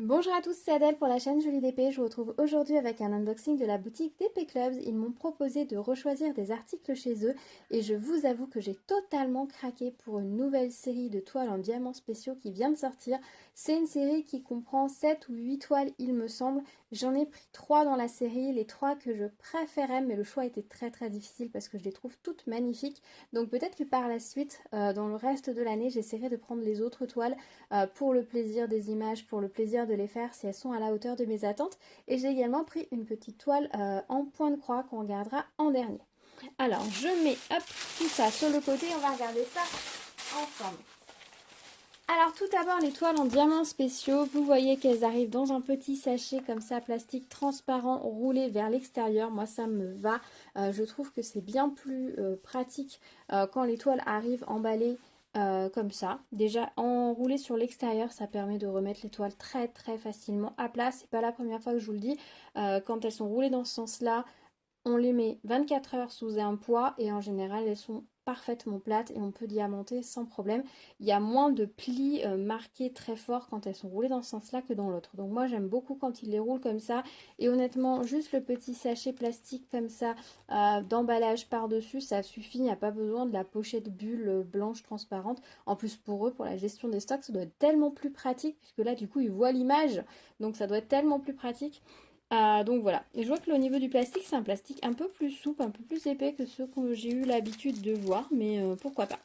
Bonjour à tous, c'est Adèle pour la chaîne Jolie d'épée. Je vous retrouve aujourd'hui avec un unboxing de la boutique d'Épée Clubs. Ils m'ont proposé de rechoisir des articles chez eux et je vous avoue que j'ai totalement craqué pour une nouvelle série de toiles en diamants spéciaux qui vient de sortir. C'est une série qui comprend 7 ou 8 toiles il me semble. J'en ai pris 3 dans la série, les 3 que je préférais, mais le choix était très difficile parce que je les trouve toutes magnifiques. Donc peut-être que par la suite, dans le reste de l'année, j'essaierai de prendre les autres toiles pour le plaisir des images, pour le plaisir de les faire si elles sont à la hauteur de mes attentes. Et j'ai également pris une petite toile en point de croix qu'on regardera en dernier. Alors je mets hop, tout ça sur le côté, on va regarder ça ensemble. Alors tout d'abord les toiles en diamants spéciaux, vous voyez qu'elles arrivent dans un petit sachet comme ça, plastique transparent, roulé vers l'extérieur. Moi ça me va, je trouve que c'est bien plus pratique quand les toiles arrivent emballées comme ça. Déjà enroulé sur l'extérieur, ça permet de remettre les toiles très facilement à plat. C'est pas la première fois que je vous le dis. Quand elles sont roulées dans ce sens-là, on les met 24 heures sous un poids et en général elles sont parfaitement plates et on peut diamanter sans problème. Il y a moins de plis marqués très forts quand elles sont roulées dans ce sens-là que dans l'autre. Donc moi j'aime beaucoup quand ils les roulent comme ça. Et honnêtement, juste le petit sachet plastique comme ça d'emballage par-dessus, ça suffit. Il n'y a pas besoin de la pochette bulle blanche transparente. En plus pour eux, pour la gestion des stocks, ça doit être tellement plus pratique puisque là du coup ils voient l'image. Donc ça doit être tellement plus pratique. Donc voilà, et je vois que au niveau du plastique, c'est un plastique un peu plus souple, un peu plus épais que ceux que j'ai eu l'habitude de voir, mais pourquoi pas.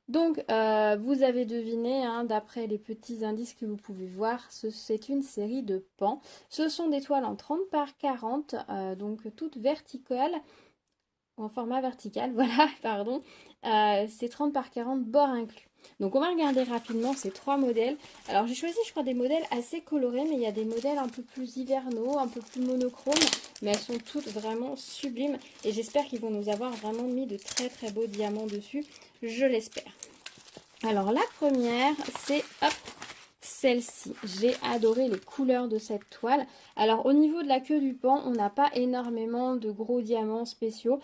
Donc vous avez deviné, hein, d'après les petits indices que vous pouvez voir, c'est une série de pans. Ce sont des toiles en 30 par 40, donc toutes verticales, en format vertical, voilà, pardon. C'est 30 par 40, bord inclus. Donc on va regarder rapidement ces trois modèles. Alors j'ai choisi je crois des modèles assez colorés, mais il y a des modèles un peu plus hivernaux, un peu plus monochromes, mais elles sont toutes vraiment sublimes et j'espère qu'ils vont nous avoir vraiment mis de très beaux diamants dessus, je l'espère. Alors la première c'est hop, celle-ci. J'ai adoré les couleurs de cette toile. Alors au niveau de la queue du pan, on n'a pas énormément de gros diamants spéciaux.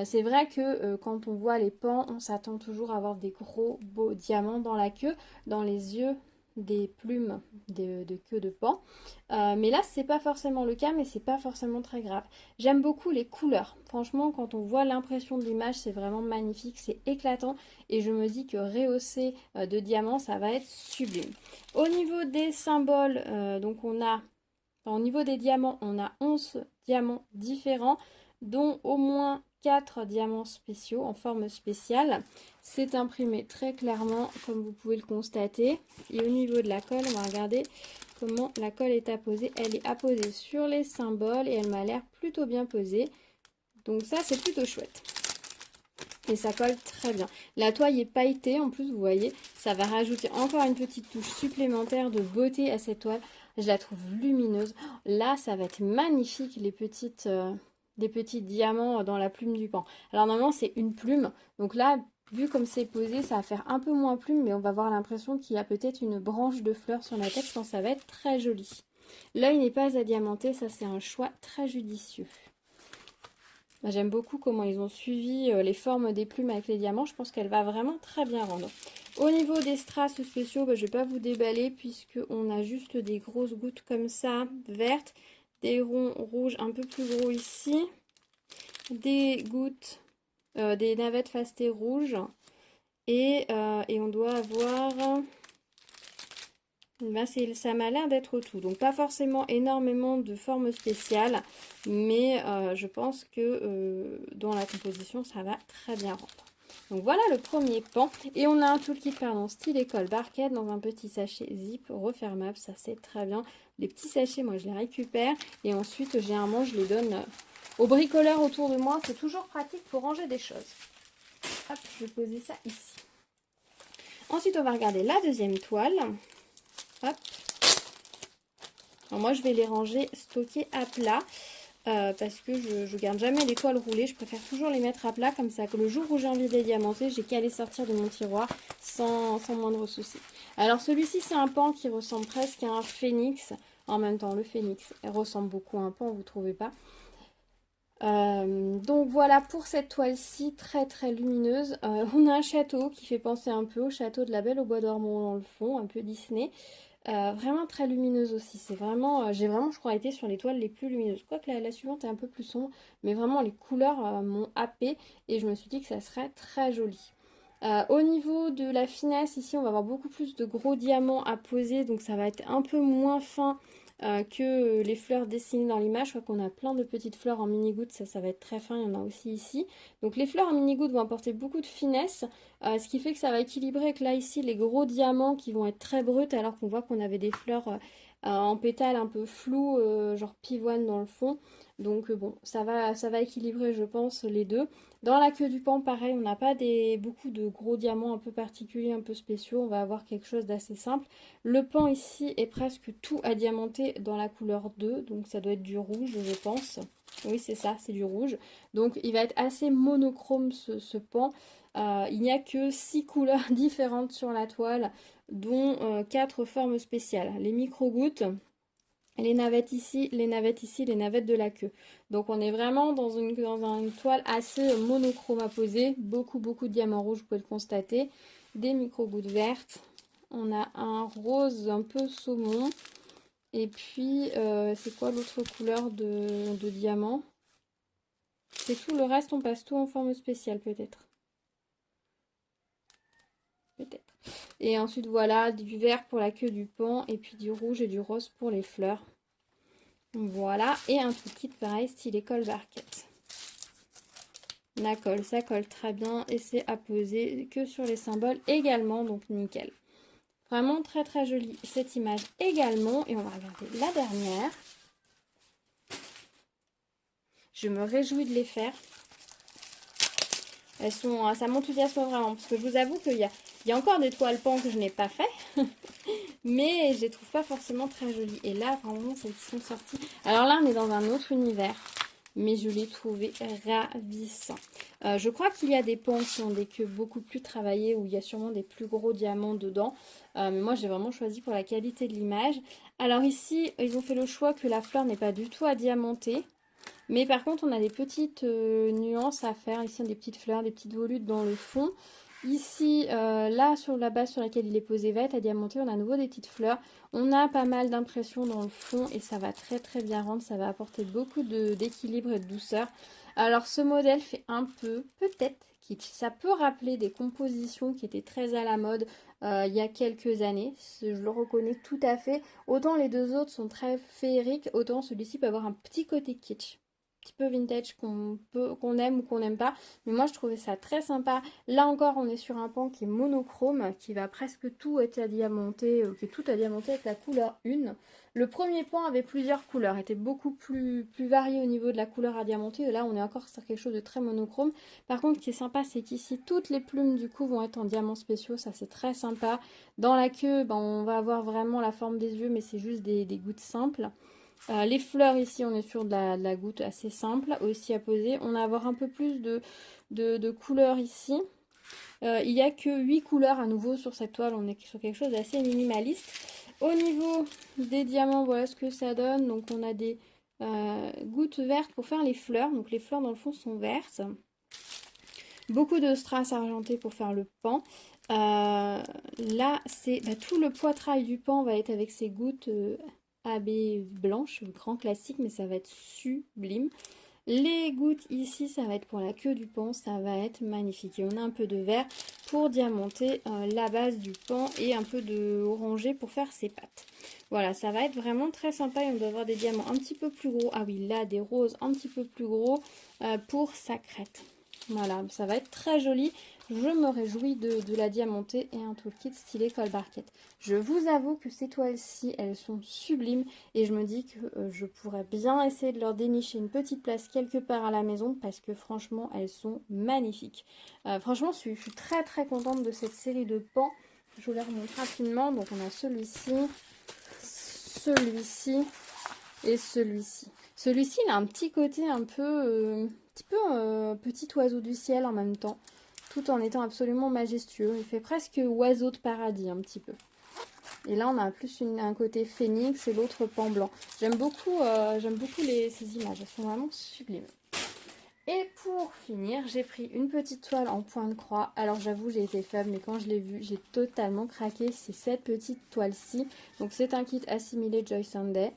C'est vrai que quand on voit les pans, on s'attend toujours à avoir des gros beaux diamants dans la queue, dans les yeux des plumes de queue de pan. Mais là, c'est pas forcément le cas, mais c'est pas forcément très grave. J'aime beaucoup les couleurs. Franchement, quand on voit l'impression de l'image, c'est vraiment magnifique, c'est éclatant. Et je me dis que rehausser de diamants, ça va être sublime. Au niveau des symboles, donc au niveau des diamants, on a 11 diamants différents, dont au moins 4 diamants spéciaux en forme spéciale. C'est imprimé très clairement, comme vous pouvez le constater. Et au niveau de la colle, on va regarder comment la colle est apposée. Elle est apposée sur les symboles et elle m'a l'air plutôt bien posée. Donc ça, c'est plutôt chouette. Et ça colle très bien. La toile est pailletée en plus, vous voyez, ça va rajouter encore une petite touche supplémentaire de beauté à cette toile. Je la trouve lumineuse. Là, ça va être magnifique, les des petits diamants dans la plume du pan. Alors normalement, c'est une plume. Donc là, vu comme c'est posé, ça va faire un peu moins plume, mais on va avoir l'impression qu'il y a peut-être une branche de fleurs sur la tête. Je pense que ça va être très joli. L'œil n'est pas à diamanter, ça c'est un choix très judicieux. J'aime beaucoup comment ils ont suivi les formes des plumes avec les diamants. Je pense qu'elle va vraiment très bien rendre. Au niveau des strass spéciaux, je ne vais pas vous déballer puisqu'on a juste des grosses gouttes comme ça, vertes. Des ronds rouges un peu plus gros ici. Des gouttes, des navettes fastées rouges. Et on doit avoir... ça m'a l'air d'être tout. Donc pas forcément énormément de formes spéciales. Mais je pense que dans la composition, ça va très bien rendre. Donc voilà le premier pan. Et on a un toolkit, pardon, style école barquette dans un petit sachet zip refermable. Ça c'est très bien. Les petits sachets, moi je les récupère. Et ensuite, généralement, je les donne aux bricoleurs autour de moi. C'est toujours pratique pour ranger des choses. Hop, je vais poser ça ici. Ensuite, on va regarder la deuxième toile. Hop. Alors moi, je vais les ranger stockés à plat. Parce que je garde jamais les toiles roulées, je préfère toujours les mettre à plat comme ça, que le jour où j'ai envie de les diamanter, j'ai qu'à les sortir de mon tiroir sans moindre souci. Alors celui-ci c'est un pan qui ressemble presque à un phénix, en même temps le phénix ressemble beaucoup à un pan, vous trouvez pas? Donc voilà pour cette toile-ci très lumineuse. On a un château qui fait penser un peu au château de la Belle au Bois dormant dans le fond, un peu Disney. Vraiment très lumineuse aussi. C'est vraiment, j'ai vraiment, je crois, été sur les toiles les plus lumineuses. Quoique la suivante est un peu plus sombre, mais vraiment les couleurs m'ont happé et je me suis dit que ça serait très joli. Au niveau de la finesse, ici, on va avoir beaucoup plus de gros diamants à poser, donc ça va être un peu moins fin que les fleurs dessinées dans l'image. Je crois qu'on a plein de petites fleurs en mini-gouttes, ça va être très fin, il y en a aussi ici. Donc les fleurs en mini-gouttes vont apporter beaucoup de finesse, ce qui fait que ça va équilibrer avec là ici les gros diamants qui vont être très bruts, alors qu'on voit qu'on avait des fleurs en pétales un peu floues, genre pivoine dans le fond. Donc bon, ça va équilibrer, je pense, les deux. Dans la queue du pan, pareil, on n'a pas beaucoup de gros diamants un peu particuliers, un peu spéciaux. On va avoir quelque chose d'assez simple. Le pan ici est presque tout adiamanté dans la couleur 2, donc ça doit être du rouge, je pense. Oui, c'est ça, c'est du rouge. Donc il va être assez monochrome ce pan. Il n'y a que 6 couleurs différentes sur la toile, dont 4 formes spéciales. Les micro-gouttes, les navettes ici, les navettes ici, les navettes de la queue. Donc on est vraiment dans une toile assez monochrome à poser. Beaucoup de diamants rouges, vous pouvez le constater. Des micro-gouttes vertes. On a un rose un peu saumon. Et puis, c'est quoi l'autre couleur de diamant? C'est tout, le reste on passe tout en forme spéciale peut-être. Peut-être. Et ensuite voilà, du vert pour la queue du pan. Et puis du rouge et du rose pour les fleurs. Voilà, et un tout kit pareil, style école barquette. La colle, ça colle très bien et c'est à poser que sur les symboles également, donc nickel. Vraiment très jolie cette image également. Et on va regarder la dernière. Je me réjouis de les faire. Elles sont, ça m'enthousiasme vraiment parce que je vous avoue qu'il y a encore des toiles pan que je n'ai pas fait. Mais je les trouve pas forcément très jolies. Et là, vraiment, celles qui sont sorties. Alors là, on est dans un autre univers. Mais je l'ai trouvé ravissant. Je crois qu'il y a des pans qui ont des queues beaucoup plus travaillées, où il y a sûrement des plus gros diamants dedans. Mais moi, j'ai vraiment choisi pour la qualité de l'image. Alors ici, ils ont fait le choix que la fleur n'est pas du tout à diamanter. Mais par contre, on a des petites nuances à faire. Ici, on a des petites fleurs, des petites volutes dans le fond. Ici, là, sur la base sur laquelle il est posé, va être à diamanter. On a à nouveau des petites fleurs. On a pas mal d'impressions dans le fond et ça va très bien rendre. Ça va apporter beaucoup d'équilibre et de douceur. Alors, ce modèle fait un peu, peut-être, kitsch. Ça peut rappeler des compositions qui étaient très à la mode il y a quelques années. Je le reconnais tout à fait. Autant les deux autres sont très féeriques, autant celui-ci peut avoir un petit côté kitsch. Petit peu vintage qu'on aime ou qu'on n'aime pas, mais moi je trouvais ça très sympa. Là encore on est sur un pan qui est monochrome, qui va presque tout être adiamanté, qui est tout adiamanté avec la couleur 1. Le premier pan avait plusieurs couleurs, était beaucoup plus varié au niveau de la couleur adiamantée, et là on est encore sur quelque chose de très monochrome. Par contre ce qui est sympa c'est qu'ici toutes les plumes du coup vont être en diamants spéciaux, ça c'est très sympa. Dans la queue ben, on va avoir vraiment la forme des yeux, mais c'est juste des gouttes simples. Les fleurs ici, on est sur de la goutte assez simple aussi à poser. On va avoir un peu plus de couleurs ici. Il n'y a que 8 couleurs à nouveau sur cette toile. On est sur quelque chose d'assez minimaliste. Au niveau des diamants, voilà ce que ça donne. Donc on a des gouttes vertes pour faire les fleurs. Donc les fleurs dans le fond sont vertes. Beaucoup de strass argenté pour faire le pan. Là, c'est tout le poitrail du pan va être avec ces gouttes AB blanches, grand classique, mais ça va être sublime. Les gouttes ici, ça va être pour la queue du pan, ça va être magnifique. Et on a un peu de vert pour diamanter la base du pan et un peu de orangé pour faire ses pattes. Voilà, ça va être vraiment très sympa et on doit avoir des diamants un petit peu plus gros. Ah oui, là, des roses un petit peu plus gros pour sa crête. Voilà, ça va être très joli. Je me réjouis de la diamanter et un toolkit stylé colle barquette. Je vous avoue que ces toiles-ci, elles sont sublimes et je me dis que je pourrais bien essayer de leur dénicher une petite place quelque part à la maison parce que franchement, elles sont magnifiques. Franchement, je suis très contente de cette série de pans. Je vous les remontre rapidement. Donc on a celui-ci, celui-ci et celui-ci. Celui-ci, il a un petit côté un peu, petit oiseau du ciel en même temps, tout en étant absolument majestueux. Il fait presque oiseau de paradis un petit peu. Et là, on a plus un côté phénix et l'autre pan blanc. J'aime beaucoup ces images, elles sont vraiment sublimes. Et pour finir, j'ai pris une petite toile en point de croix. Alors j'avoue, j'ai été faible, mais quand je l'ai vue, j'ai totalement craqué. C'est cette petite toile-ci. Donc c'est un kit assimilé Joy Sunday.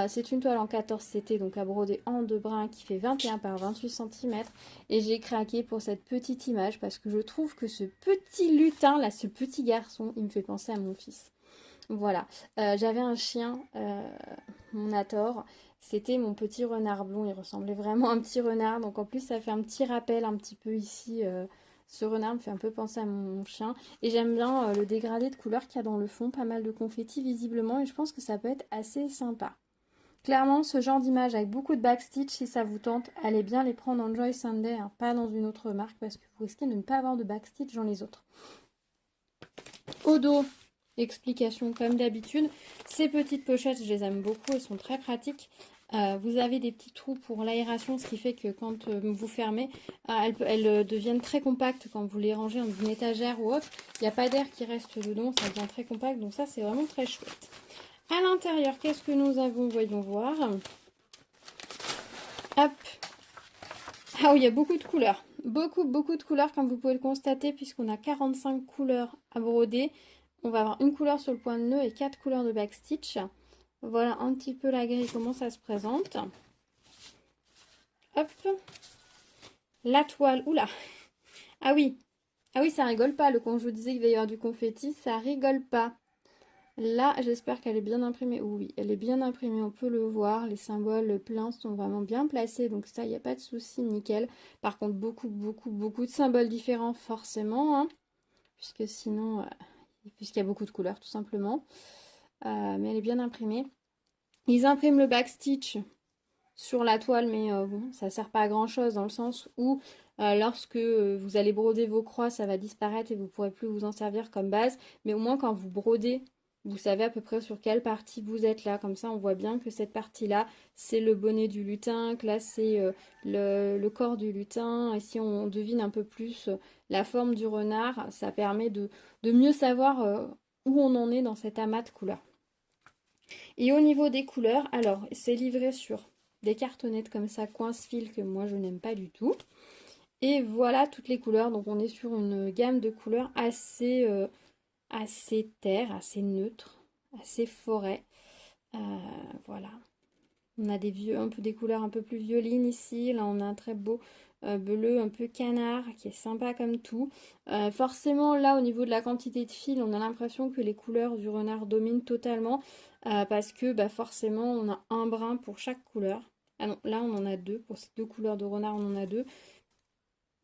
C'est une toile en 14 CT, donc à broder en 2 brins, qui fait 21 par 28 cm. Et j'ai craqué pour cette petite image parce que je trouve que ce petit lutin, là, ce petit garçon, il me fait penser à mon fils. Voilà, j'avais un chien, mon Ator, c'était mon petit renard blond, il ressemblait vraiment à un petit renard, donc en plus ça fait un petit rappel un petit peu ici, ce renard me fait un peu penser à mon chien, et j'aime bien le dégradé de couleurs qu'il y a dans le fond, pas mal de confettis visiblement, et je pense que ça peut être assez sympa. Clairement, ce genre d'image avec beaucoup de backstitch, si ça vous tente, allez bien les prendre en Joy Sunday, hein, pas dans une autre marque, parce que vous risquez de ne pas avoir de backstitch dans les autres. Au dos, explication comme d'habitude. Ces petites pochettes, je les aime beaucoup, elles sont très pratiques. Vous avez des petits trous pour l'aération, ce qui fait que quand vous fermez, elles deviennent très compactes quand vous les rangez dans une étagère ou autre. Il n'y a pas d'air qui reste dedans, ça devient très compact, donc ça c'est vraiment très chouette. À l'intérieur, qu'est-ce que nous avons? Voyons voir. Hop. Ah oui, il y a beaucoup de couleurs. Beaucoup de couleurs, comme vous pouvez le constater, puisqu'on a 45 couleurs à broder. On va avoir une couleur sur le point de nœud et 4 couleurs de backstitch. Voilà un petit peu la grille, comment ça se présente. Hop. La toile. Oula. Ah oui. Ah oui, ça rigole pas. Quand je vous disais qu'il va y avoir du confetti, ça rigole pas. Là, j'espère qu'elle est bien imprimée. Oui, elle est bien imprimée, on peut le voir. Les symboles pleins sont vraiment bien placés, donc ça, il n'y a pas de souci, nickel. Par contre, beaucoup de symboles différents, forcément, hein, puisque sinon, puisqu'il y a beaucoup de couleurs, tout simplement. Mais elle est bien imprimée. Ils impriment le backstitch sur la toile, mais bon, ça sert pas à grand chose dans le sens où lorsque vous allez broder vos croix, ça va disparaître et vous pourrez plus vous en servir comme base. Mais au moins quand vous brodez, vous savez à peu près sur quelle partie vous êtes là. Comme ça, on voit bien que cette partie-là, c'est le bonnet du lutin, que là, c'est le corps du lutin. Et si on devine un peu plus la forme du renard, ça permet de mieux savoir où on en est dans cet amas de couleurs. Et au niveau des couleurs, alors, c'est livré sur des cartonnettes comme ça, coince-fil, que moi je n'aime pas du tout. Et voilà toutes les couleurs. Donc on est sur une gamme de couleurs assez, assez terre, assez neutre, assez forêt. Voilà. On a un peu des couleurs un peu plus violines ici. Là on a un très beau bleu un peu canard qui est sympa comme tout. Forcément là au niveau de la quantité de fil, on a l'impression que les couleurs du renard dominent totalement. Parce que bah, forcément on a un brin pour chaque couleur. Ah non, là on en a deux. Pour ces deux couleurs de renard, on en a deux.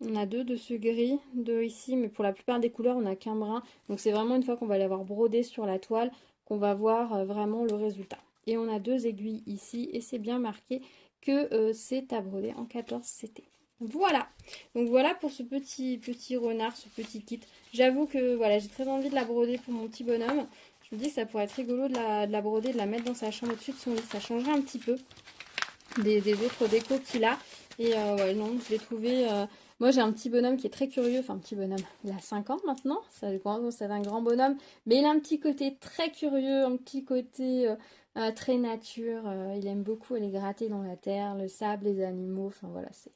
On a deux de ce gris, deux ici, mais pour la plupart des couleurs, on n'a qu'un brin. Donc c'est vraiment une fois qu'on va l'avoir brodé sur la toile qu'on va voir vraiment le résultat. Et on a deux aiguilles ici, et c'est bien marqué que c'est à broder en 14 CT. Voilà, donc voilà pour ce petit renard, ce petit kit. J'avoue que voilà, j'ai très envie de la broder pour mon petit bonhomme. Je me dis que ça pourrait être rigolo de la broder, de la mettre dans sa chambre au-dessus de son lit. Ça changerait un petit peu des autres décos qu'il a. Et ouais, non, je l'ai trouvé... Moi, j'ai un petit bonhomme qui est très curieux. Enfin, un petit bonhomme, il a 5 ans maintenant. C'est un grand bonhomme. Mais il a un petit côté très curieux, un petit côté très nature. Il aime beaucoup aller gratter dans la terre, le sable, les animaux. Enfin, voilà, c'est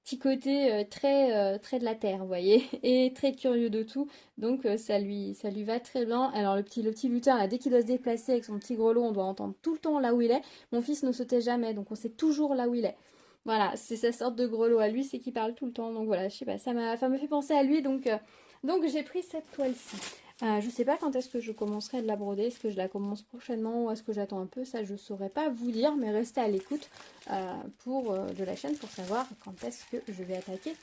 petit côté très de la terre, vous voyez, et très curieux de tout. Donc ça lui va très bien. Alors le petit lutin, là, dès qu'il doit se déplacer avec son petit grelot, on doit entendre tout le temps là où il est. Mon fils ne sautait jamais, donc on sait toujours là où il est. Voilà, c'est sa sorte de grelot à lui, c'est qu'il parle tout le temps. Donc voilà, je sais pas, ça me fait penser à lui, donc j'ai pris cette toile-ci. Je sais pas quand est-ce que je commencerai de la broder, est-ce que je la commence prochainement ou est-ce que j'attends un peu, ça je saurais pas vous dire, mais restez à l'écoute de la chaîne pour savoir quand est-ce que je vais attaquer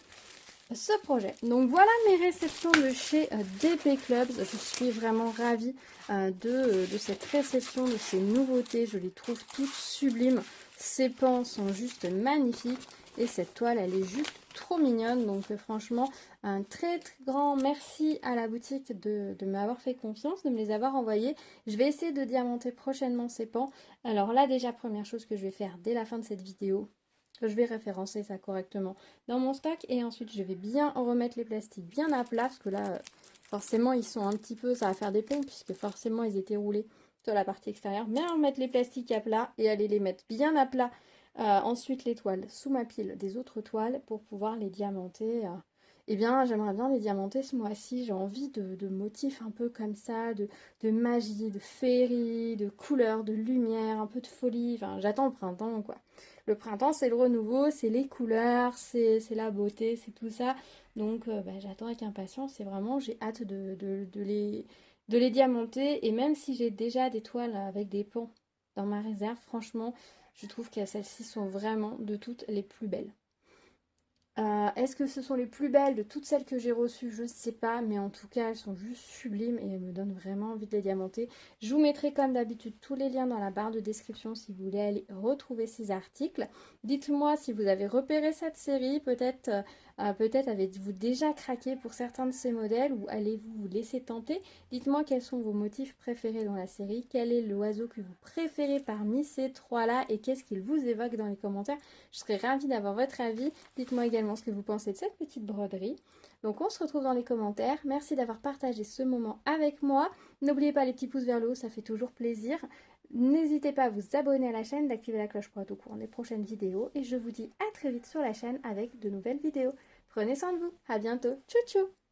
ce projet. Donc voilà mes réceptions de chez DP Clubs. Je suis vraiment ravie de cette réception, de ces nouveautés. Je les trouve toutes sublimes. Ces pans sont juste magnifiques. Et cette toile, elle est juste trop mignonne. Donc franchement, un très grand merci à la boutique de m'avoir fait confiance, de me les avoir envoyés. Je vais essayer de diamanter prochainement ces pans. Alors là, déjà, première chose que je vais faire dès la fin de cette vidéo, je vais référencer ça correctement dans mon stock et ensuite je vais bien remettre les plastiques bien à plat parce que là forcément ils sont un petit peu, ça va faire des ponts puisque forcément ils étaient roulés sur la partie extérieure. Bien remettre les plastiques à plat et aller les mettre bien à plat Ensuite les toiles sous ma pile des autres toiles pour pouvoir les diamanter. Eh bien j'aimerais bien les diamanter ce mois-ci, j'ai envie de motifs un peu comme ça, de magie, de féerie, de couleurs, de lumière, un peu de folie, enfin j'attends le printemps quoi. Le printemps c'est le renouveau, c'est les couleurs, c'est la beauté, c'est tout ça. Donc bah, j'attends avec impatience et vraiment j'ai hâte de les diamanter. Et même si j'ai déjà des toiles avec des pans dans ma réserve, franchement, je trouve que celles-ci sont vraiment de toutes les plus belles. Est-ce que ce sont les plus belles de toutes celles que j'ai reçues? Je ne sais pas, mais en tout cas, elles sont juste sublimes et elles me donnent vraiment envie de les diamanter. Je vous mettrai comme d'habitude tous les liens dans la barre de description si vous voulez aller retrouver ces articles. Dites-moi si vous avez repéré cette série, peut-être avez-vous déjà craqué pour certains de ces modèles ou allez-vous vous laisser tenter. Dites-moi quels sont vos motifs préférés dans la série, quel est l'oiseau que vous préférez parmi ces trois-là et qu'est-ce qu'il vous évoque dans les commentaires. Je serais ravie d'avoir votre avis. Dites-moi également ce que vous pensez de cette petite broderie. Donc on se retrouve dans les commentaires. Merci d'avoir partagé ce moment avec moi. N'oubliez pas les petits pouces vers le haut, ça fait toujours plaisir. N'hésitez pas à vous abonner à la chaîne, d'activer la cloche pour être au courant des prochaines vidéos. Et je vous dis à très vite sur la chaîne avec de nouvelles vidéos. Prenez soin de vous. À bientôt. Tchou tchou.